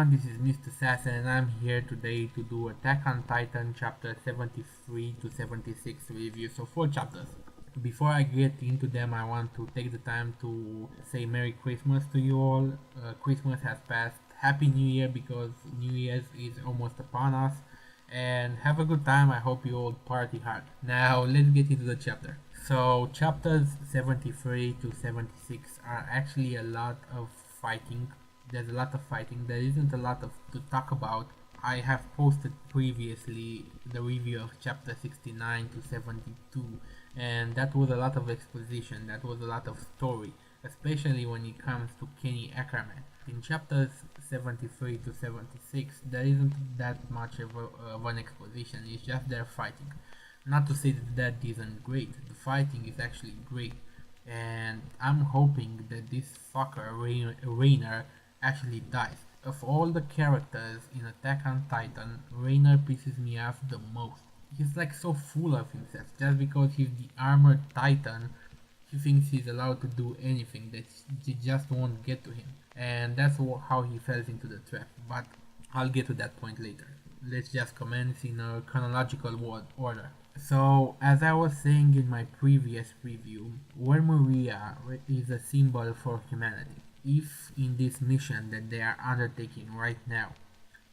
everyone, this is Mr. Assassin and I'm here today to do Attack on Titan chapter 73 to 76 review, so 4 chapters. Before I get into them, I want to take the time to say Merry Christmas to you all. Christmas has passed. Happy New Year, because New Year's is almost upon us. And have a good time. I hope you all party hard. Now let's get into the chapter. So chapters 73 to 76 are actually a lot of fighting. There's a lot of fighting. There isn't a lot to talk about. I have posted previously the review of chapter 69 to 72, and that was a lot of exposition, that was a lot of story, especially when it comes to Kenny Ackerman. In chapters 73 to 76, there isn't that much of an exposition, it's just they're fighting. Not to say that isn't great, the fighting is actually great, and I'm hoping that this fucker, Rainer, actually dies. Of all the characters in Attack on Titan, Rainer pisses me off the most. He's like so full of himself. Just because he's the armored Titan, he thinks he's allowed to do anything, that they just won't get to him. And that's how he falls into the trap. But I'll get to that point later. Let's just commence in a chronological order. So, as I was saying in my previous review, Wall Maria is a symbol for humanity. If in this mission that they are undertaking right now,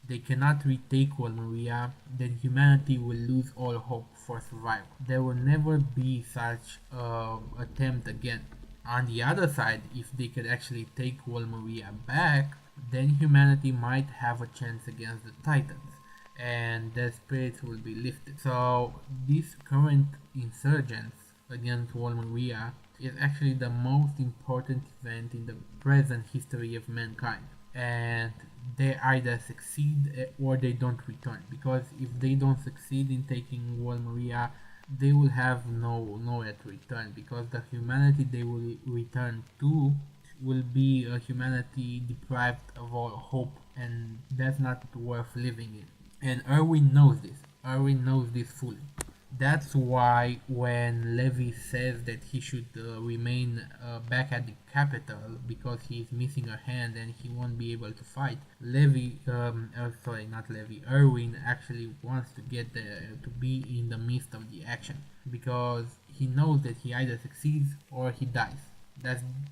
they cannot retake Wall Maria, then humanity will lose all hope for survival. There will never be such attempt again. On the other side, if they could actually take Wall Maria back, then humanity might have a chance against the Titans, and their spirits will be lifted. So this current insurgence against Wall Maria is actually the most important event in the present history of mankind, and they either succeed or they don't return, because if they don't succeed in taking Wall Maria, they will have nowhere to return, because the humanity they will return to will be a humanity deprived of all hope, and that's not worth living in. And Erwin knows this. Erwin knows this fully. That's why when Levi says that he should remain back at the capital because he's missing a hand and he won't be able to fight, Erwin actually wants to get there, to be in the midst of the action, because he knows that he either succeeds or he dies.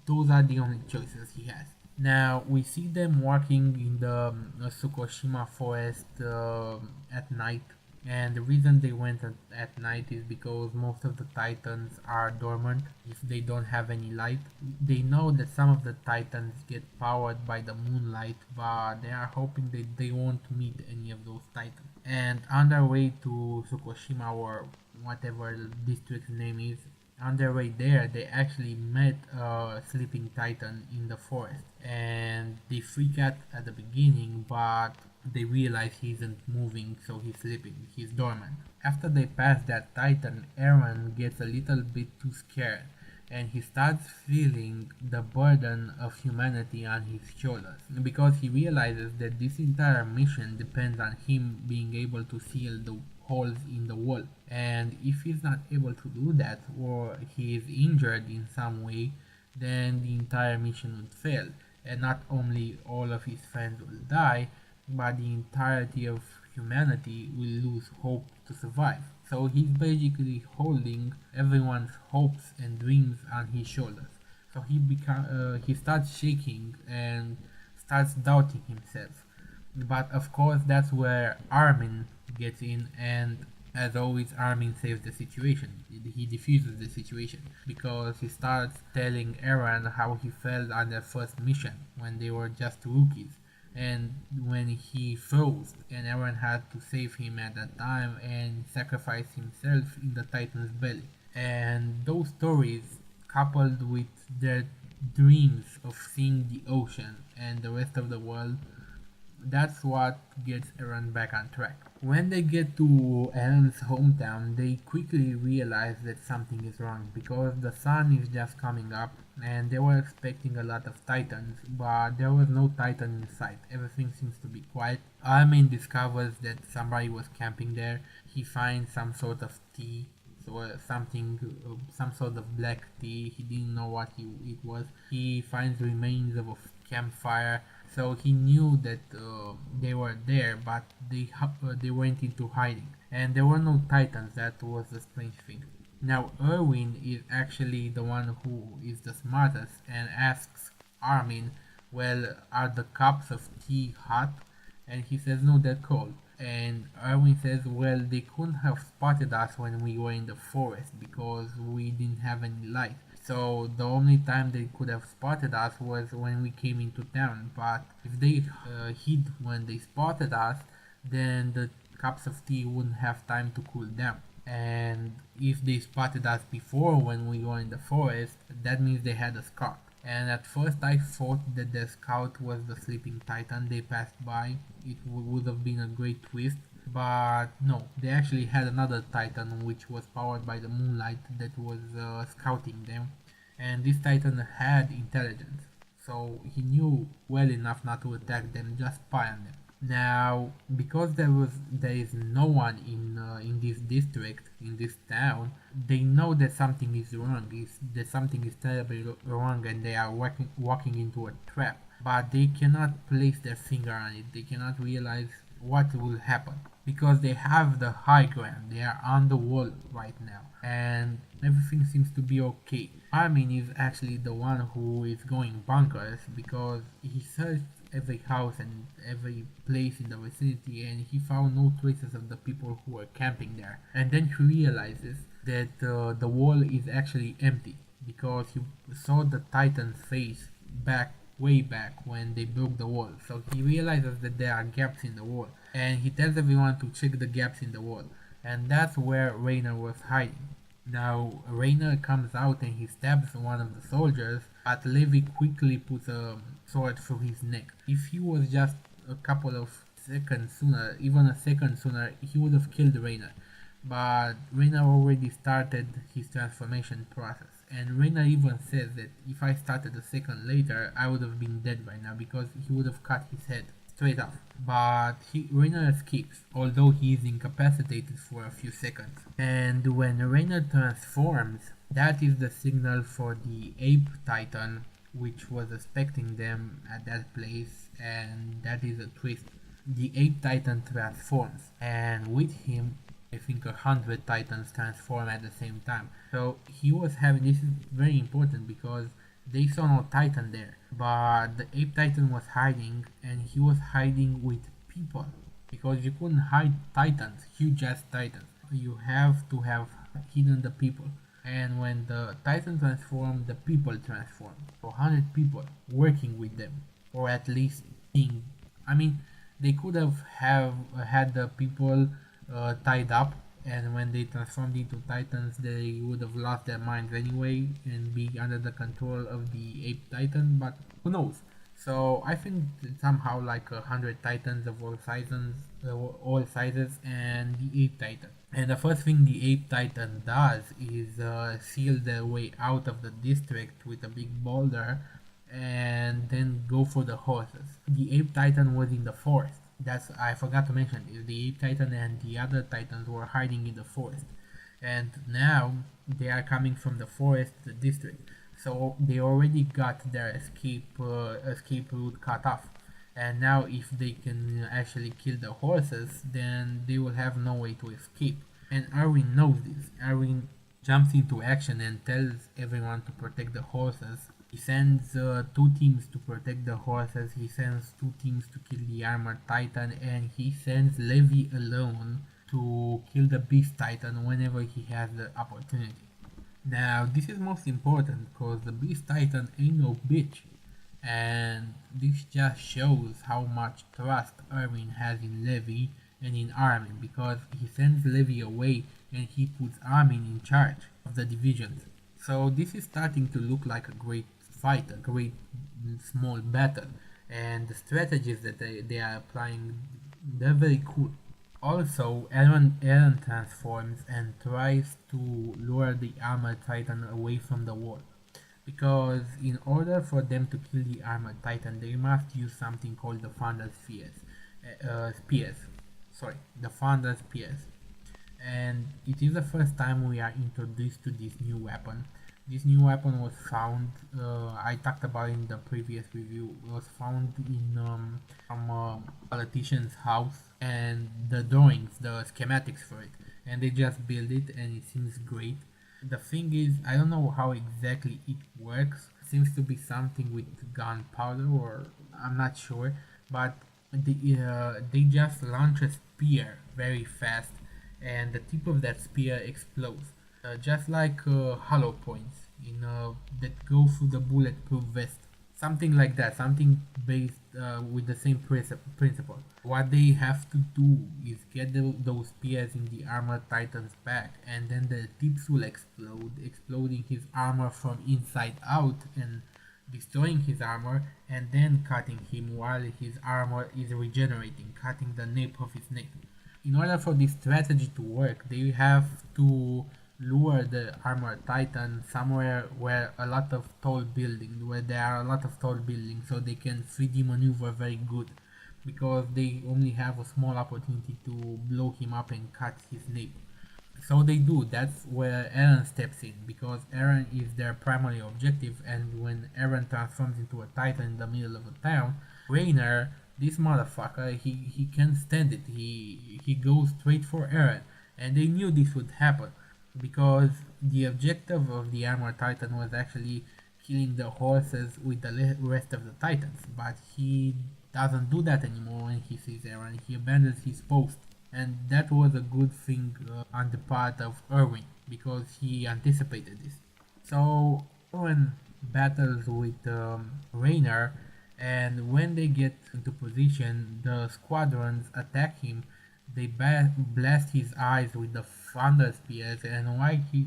Those are the only choices he has. Now we see them walking in the Tsukushima forest at night. And the reason they went at night is because most of the Titans are dormant if they don't have any light. They know that some of the Titans get powered by the moonlight, but they are hoping that they won't meet any of those Titans. And on their way to Tsukushima, or whatever the district's name is, on their way there, they actually met a sleeping Titan in the forest. And they freak out at the beginning, but they realize he isn't moving, so he's sleeping, he's dormant. After they pass that Titan, Eren gets a little bit too scared, and he starts feeling the burden of humanity on his shoulders, because he realizes that this entire mission depends on him being able to seal the holes in the wall, and if he's not able to do that, or he is injured in some way, then the entire mission would fail, and not only all of his friends will die, but the entirety of humanity will lose hope to survive. So he's basically holding everyone's hopes and dreams on his shoulders. So he starts shaking and starts doubting himself. But of course that's where Armin gets in, and as always Armin saves the situation. He diffuses the situation, because he starts telling Eren how he felt on their first mission when they were just rookies, and when he froze and Eren had to save him at that time and sacrifice himself in the Titan's belly. And those stories, coupled with their dreams of seeing the ocean and the rest of the world, that's what gets Eren back on track. When they get to Eren's hometown, they quickly realize that something is wrong, because the sun is just coming up and they were expecting a lot of Titans, but there was no Titan in sight. Everything seems to be quiet. Armin discovers that somebody was camping there. He finds some sort of tea, some sort of black tea. He didn't know what it was. He finds remains of a campfire, So he knew that they were there, but they went into hiding, and there were no titans. That was the strange thing. Now Erwin is actually the one who is the smartest and asks Armin, well, are the cups of tea hot? And he says, no, they're cold. And Erwin says, well, they couldn't have spotted us when we were in the forest because we didn't have any light. So the only time they could have spotted us was when we came into town. But if they hid when they spotted us, then the cups of tea wouldn't have time to cool down. And if they spotted us before when we were in the forest, that means they had a scout. And at first I thought that the scout was the sleeping titan they passed by. It would have been a great twist, but no, they actually had another titan which was powered by the moonlight that was scouting them, and this titan had intelligence, so he knew well enough not to attack them, just spy on them. Now, because there is no one in this district, in this town, they know that something is wrong, that something is terribly wrong, and they are walking into a trap. But they cannot place their finger on it. They cannot realize what will happen because they have the high ground. They are on the wall right now, and everything seems to be okay. Armin is actually the one who is going bonkers because he searched every house and every place in the vicinity, and he found no traces of the people who were camping there. And then he realizes that the wall is actually empty because he saw the Titan's face way back when they broke the wall. So he realizes that there are gaps in the wall, and he tells everyone to check the gaps in the wall, and that's where Rainer was hiding. Now Rainer comes out and he stabs one of the soldiers, but Levi quickly puts a sword through his neck. If he was just a couple of seconds sooner, even a second sooner, he would have killed Rainer. But Rainer already started his transformation process. And Rainer even says that if I started a second later, I would have been dead by now because he would have cut his head straight off. But Rainer escapes, although he is incapacitated for a few seconds. And when Rainer transforms, that is the signal for the Ape Titan, which was expecting them at that place, and that is a twist. The Ape Titan transforms, and with him I think 100 titans transform at the same time. So he was having, this is very important because they saw no titan there, but the ape titan was hiding, and he was hiding with people because you couldn't hide titans, huge ass titans. You have to have hidden the people. And when the titan transformed, the people transformed. So 100 people working with them, or at least being, I mean, they could have had the people tied up, and when they transformed into titans they would have lost their minds anyway and be under the control of the ape titan, but who knows. So I think somehow like 100 titans of all sizes and the ape titan. And the first thing the ape titan does is seal their way out of the district with a big boulder and then go for the horses. The ape titan was in the forest. That's, I forgot to mention, the ape titan and the other titans were hiding in the forest, and now they are coming from the forest to the district. So they already got their escape route cut off, and now if they can actually kill the horses, then they will have no way to escape. And Erwin knows this. Erwin jumps into action and tells everyone to protect the horses. He sends 2 teams to protect the horses, he sends 2 teams to kill the armored titan, and he sends Levi alone to kill the beast titan whenever he has the opportunity. Now this is most important because the beast titan ain't no bitch, and this just shows how much trust Erwin has in Levi and in Armin, because he sends Levi away and he puts Armin in charge of the divisions. So this is starting to look like a great fight, a great small battle, and the strategies that they are applying, they're very cool. Also, Eren transforms and tries to lure the armored titan away from the wall, because in order for them to kill the armored titan they must use something called the Founder's the Founder's Spears. And it is the first time we are introduced to this new weapon, This new weapon was found, I talked about in the previous review, it was found in some politician's house, and the drawings, the schematics for it, and they just built it and it seems great. The thing is, I don't know how exactly it works. It seems to be something with gunpowder, or I'm not sure, but they just launch a spear very fast, and the tip of that spear explodes, just like hollow points in that go through the bulletproof vest. Something like that, something based with the same principle. What they have to do is get those spears in the armor titan's back, and then the tips will explode, exploding his armor from inside out and destroying his armor, and then cutting him while his armor is regenerating, cutting the nape of his neck. In order for this strategy to work, they have to lure the armor titan somewhere where a lot of tall buildings, where there are a lot of tall buildings, so they can 3D maneuver very good, because they only have a small opportunity to blow him up and cut his nape. So they do. That's where Eren steps in, because Eren is their primary objective, and when Eren transforms into a titan in the middle of a town, Reiner, this motherfucker, he can't stand it. He goes straight for Eren, and they knew this would happen, because the objective of the armor titan was actually killing the horses with the rest of the titans, but he doesn't do that anymore when he sees Eren. He abandons his post, and that was a good thing on the part of Erwin, because he anticipated this. So Erwin battles with Reiner, and when they get into position, the squadrons attack him. They blast his eyes with the thunder spears, and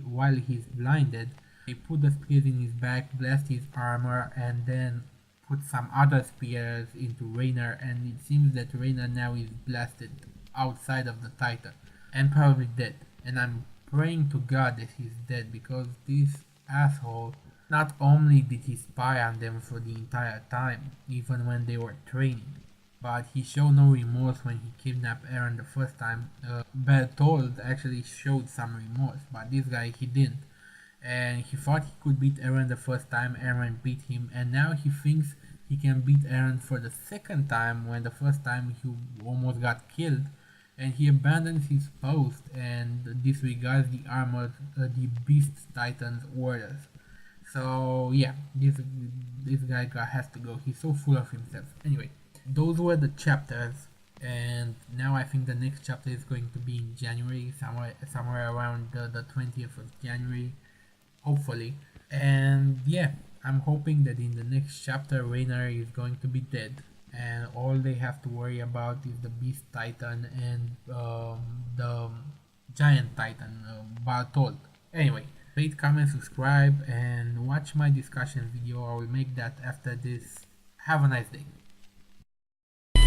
while he's blinded, they put the spears in his back, blast his armor, and then put some other spears into Reiner, and it seems that Reiner now is blasted outside of the Titan and probably dead. And I'm praying to God that he's dead, because this asshole, not only did he spy on them for the entire time, even when they were training, but he showed no remorse when he kidnapped Eren the first time. Bertold actually showed some remorse, but this guy, he didn't. And he thought he could beat Eren the first time, Eren beat him, and now he thinks he can beat Eren for the second time, when the first time he almost got killed, and he abandons his post and disregards the Beast Titan's orders. So yeah, this guy has to go. He's so full of himself. Anyway, those were the chapters, and now I think the next chapter is going to be in January, somewhere around the 20th of January, hopefully. And yeah, I'm hoping that in the next chapter Reiner is going to be dead, and all they have to worry about is the Beast Titan and the Giant Titan, Bartold. Anyway, rate, comment, subscribe, and watch my discussion video. I will make that after this. Have a nice day.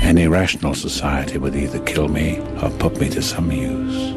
Any rational society would either kill me or put me to some use.